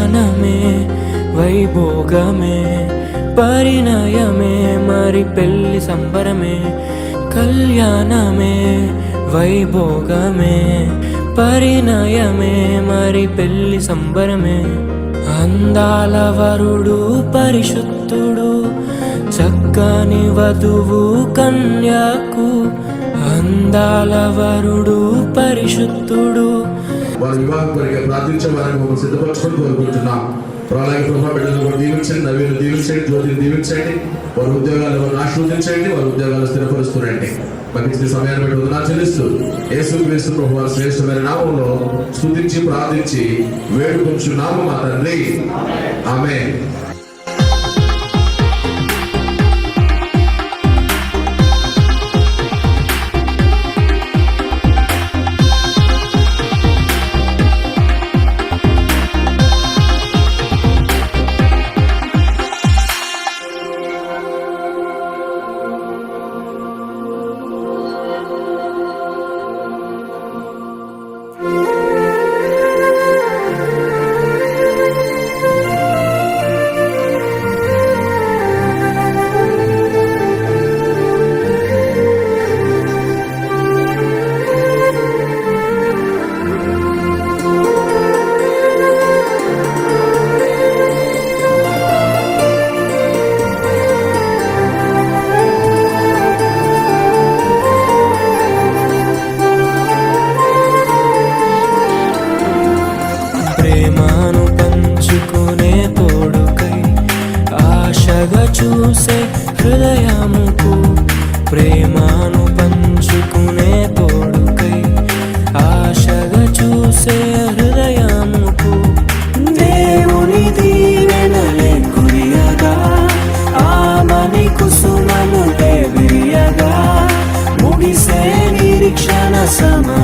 కళ్యాణమే వైభోగమే పరిణయమే మరి పెళ్లి సంబరమే కళ్యాణమే వైభోగమే పరిణయమే మరి పెళ్లి సంబరమే అందాల వరుడు పరిశుద్ధుడు చక్కని వధువు కన్యాకు అందాల వరుడు పరిశుద్ధుడు వారి వివాహం కొరకు ప్రార్థించమని సిద్ధపరచుకొని కోరుకుంటున్నాం. అలాగే ప్రభావ బిడ్డలు కూడా దీవించండి, నవీను దీవించండి, జ్యోతిని దీవించండి, వారి ఉద్యోగాలు ఆశీర్వదించండి, వారి ఉద్యోగాలు స్థిరపరుస్తురండి. పనిచిన సమయాన్ని బట్టి వందనాలు చెల్లిస్తూ యేసుక్రీస్తు ప్రభువు వారి శ్రేష్టమైన నామంలో స్తుతించి ప్రార్థించి వేడుకొంచున్నాము మా తండ్రి, ఆమేన్. ప్రేమను పంచుకునే తోడుకై ఆశగా చూసే హృదయముకు ప్రేమను పంచుకునే తోడుకై ఆశగా చూసే హృదయముకు దేవుని దీవెనలే కురియగా ఆమని కుసుమలు విరియగా ముగిసే నిరీక్షణ సమా